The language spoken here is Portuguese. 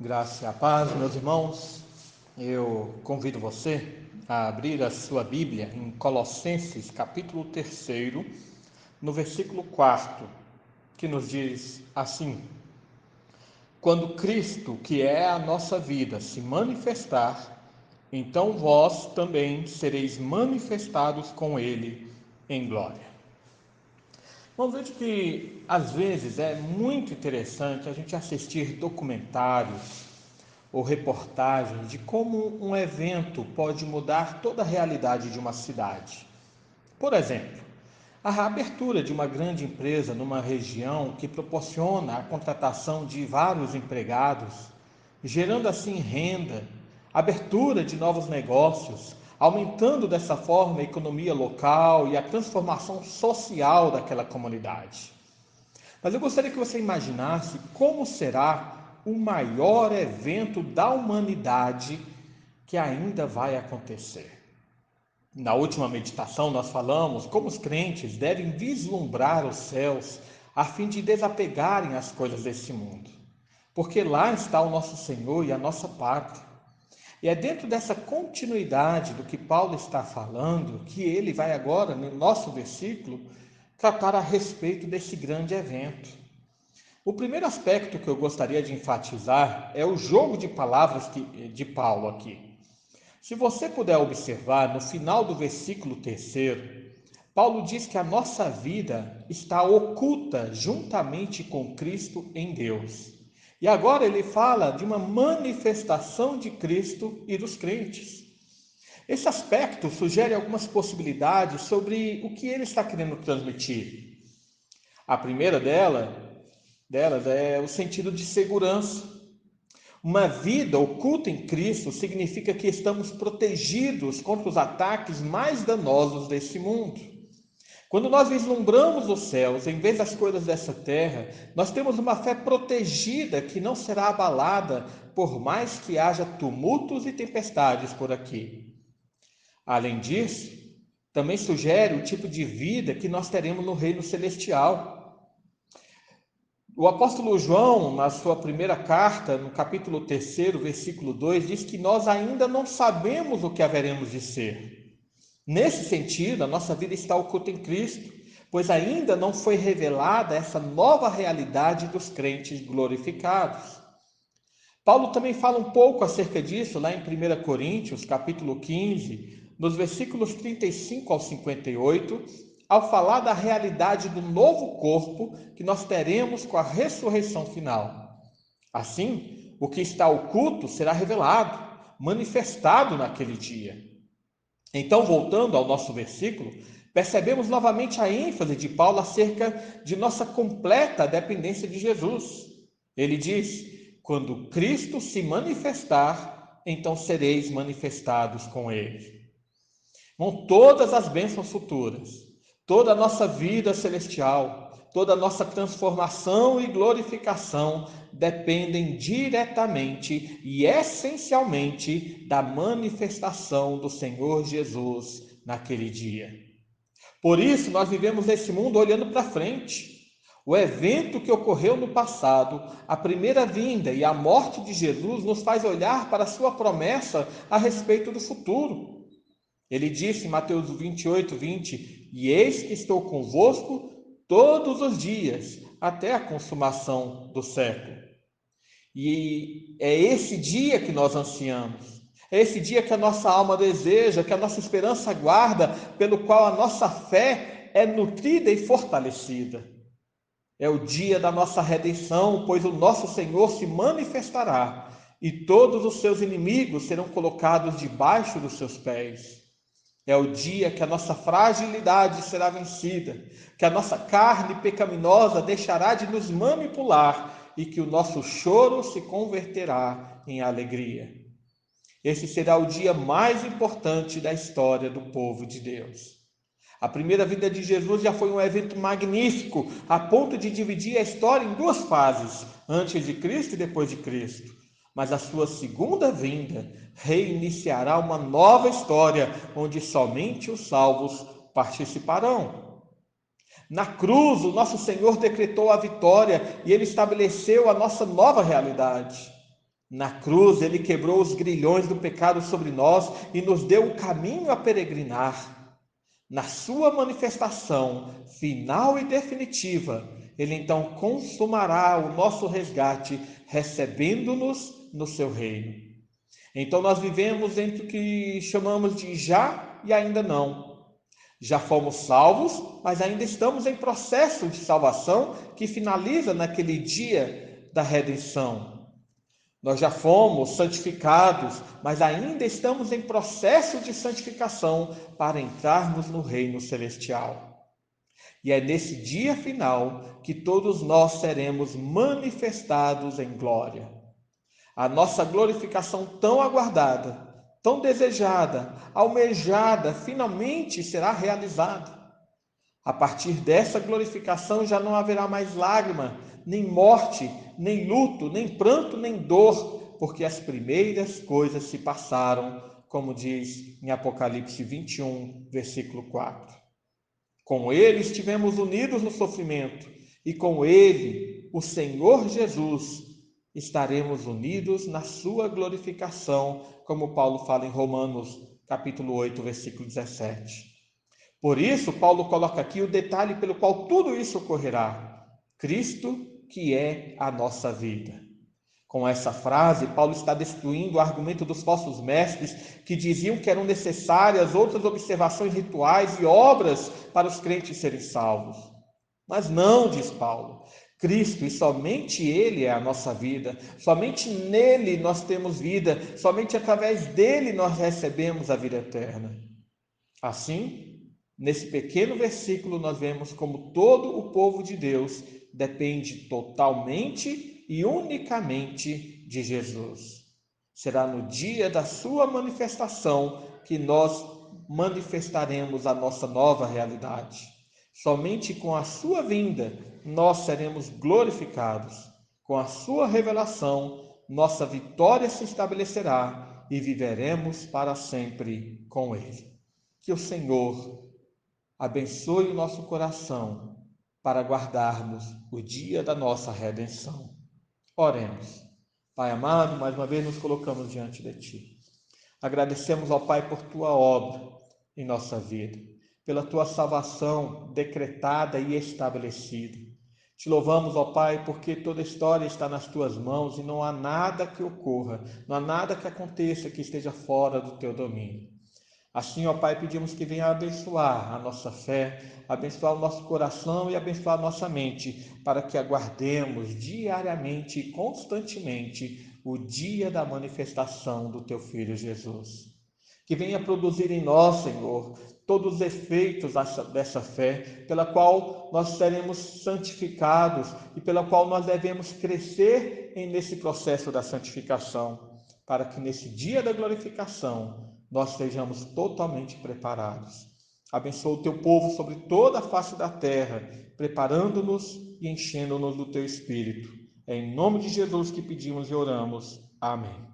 Graça e a paz, meus irmãos. Eu convido você a abrir a sua Bíblia em Colossenses, capítulo 3, no versículo 4, que nos diz assim: Quando Cristo, que é a nossa vida, se manifestar, então vós também sereis manifestados com Ele em glória. Vamos ver que às vezes é muito interessante a gente assistir documentários ou reportagens de como um evento pode mudar toda a realidade de uma cidade. Por exemplo, a abertura de uma grande empresa numa região que proporciona a contratação de vários empregados, gerando assim renda, abertura de novos negócios, aumentando dessa forma a economia local e a transformação social daquela comunidade. Mas eu gostaria que você imaginasse como será o maior evento da humanidade que ainda vai acontecer. Na última meditação, nós falamos como os crentes devem vislumbrar os céus a fim de desapegarem as coisas desse mundo, porque lá está o nosso Senhor e a nossa pátria. E é dentro dessa continuidade do que Paulo está falando que ele vai agora, no nosso versículo, tratar a respeito desse grande evento. O primeiro aspecto que eu gostaria de enfatizar é o jogo de palavras de Paulo aqui. Se você puder observar, no final do versículo 3, Paulo diz que a nossa vida está oculta juntamente com Cristo em Deus. E agora ele fala de uma manifestação de Cristo e dos crentes. Esse aspecto sugere algumas possibilidades sobre o que ele está querendo transmitir. A primeira delas é o sentido de segurança. Uma vida oculta em Cristo significa que estamos protegidos contra os ataques mais danosos desse mundo. Quando nós vislumbramos os céus em vez das coisas dessa terra, nós temos uma fé protegida que não será abalada por mais que haja tumultos e tempestades por aqui. Além disso, também sugere o tipo de vida que nós teremos no reino celestial. O apóstolo João, na sua primeira carta, no capítulo 3, versículo 2, diz que nós ainda não sabemos o que haveremos de ser. Nesse sentido, a nossa vida está oculta em Cristo, pois ainda não foi revelada essa nova realidade dos crentes glorificados. Paulo também fala um pouco acerca disso lá em 1 Coríntios, capítulo 15, nos versículos 35 ao 58, ao falar da realidade do novo corpo que nós teremos com a ressurreição final. Assim, o que está oculto será revelado, manifestado naquele dia. Então, voltando ao nosso versículo, percebemos novamente a ênfase de Paulo acerca de nossa completa dependência de Jesus. Ele diz: quando Cristo se manifestar, então sereis manifestados com ele. Com todas as bênçãos futuras, toda a nossa vida celestial, toda a nossa transformação e glorificação dependem diretamente e essencialmente da manifestação do Senhor Jesus naquele dia. Por isso, nós vivemos nesse mundo olhando para frente. O evento que ocorreu no passado, a primeira vinda e a morte de Jesus, nos faz olhar para a sua promessa a respeito do futuro. Ele disse em Mateus 28, 20: E eis que estou convosco todos os dias, até a consumação do século. E é esse dia que nós ansiamos. É esse dia que a nossa alma deseja, que a nossa esperança aguarda, pelo qual a nossa fé é nutrida e fortalecida. É o dia da nossa redenção, pois o nosso Senhor se manifestará e todos os seus inimigos serão colocados debaixo dos seus pés. É o dia que a nossa fragilidade será vencida, que a nossa carne pecaminosa deixará de nos manipular e que o nosso choro se converterá em alegria. Esse será o dia mais importante da história do povo de Deus. A primeira vinda de Jesus já foi um evento magnífico, a ponto de dividir a história em duas fases, antes de Cristo e depois de Cristo. Mas a sua segunda vinda reiniciará uma nova história, onde somente os salvos participarão. Na cruz, o nosso Senhor decretou a vitória e ele estabeleceu a nossa nova realidade. Na cruz, ele quebrou os grilhões do pecado sobre nós e nos deu o caminho a peregrinar. Na sua manifestação final e definitiva, ele então consumará o nosso resgate, recebendo-nos no seu reino. Então nós vivemos entre o que chamamos de já e ainda não. Já fomos salvos, mas ainda estamos em processo de salvação que finaliza naquele dia da redenção. Nós já fomos santificados, mas ainda estamos em processo de santificação para entrarmos no reino celestial. E é nesse dia final que todos nós seremos manifestados em glória. A nossa glorificação tão aguardada, tão desejada, almejada, finalmente será realizada. A partir dessa glorificação já não haverá mais lágrima, nem morte, nem luto, nem pranto, nem dor, porque as primeiras coisas se passaram, como diz em Apocalipse 21, versículo 4. Com ele estivemos unidos no sofrimento, e com ele, o Senhor Jesus, estaremos unidos na sua glorificação, como Paulo fala em Romanos, capítulo 8, versículo 17. Por isso, Paulo coloca aqui o detalhe pelo qual tudo isso ocorrerá: Cristo, que é a nossa vida. Com essa frase, Paulo está destruindo o argumento dos falsos mestres que diziam que eram necessárias outras observações rituais e obras para os crentes serem salvos. Mas não, diz Paulo, Cristo, e somente Ele é a nossa vida, somente nele nós temos vida, somente através dele nós recebemos a vida eterna. Assim, nesse pequeno versículo, nós vemos como todo o povo de Deus depende totalmente e unicamente de Jesus. Será no dia da sua manifestação que nós manifestaremos a nossa nova realidade. Somente com a sua vinda nós seremos glorificados. Com a sua revelação, nossa vitória se estabelecerá e viveremos para sempre com Ele. Que o Senhor abençoe o nosso coração para guardarmos o dia da nossa redenção. Oremos. Pai amado, mais uma vez nos colocamos diante de Ti. Agradecemos ao Pai por Tua obra em nossa vida, pela Tua salvação decretada e estabelecida. Te louvamos, ó Pai, porque toda a história está nas Tuas mãos e não há nada que ocorra, não há nada que aconteça que esteja fora do Teu domínio. Assim, ó Pai, pedimos que venha abençoar a nossa fé, abençoar o nosso coração e abençoar a nossa mente, para que aguardemos diariamente e constantemente o dia da manifestação do Teu Filho Jesus. Que venha produzir em nós, Senhor, todos os efeitos dessa fé, pela qual nós seremos santificados e pela qual nós devemos crescer nesse processo da santificação, para que nesse dia da glorificação nós estejamos totalmente preparados. Abençoa o Teu povo sobre toda a face da terra, preparando-nos e enchendo-nos do Teu Espírito. É em nome de Jesus que pedimos e oramos. Amém.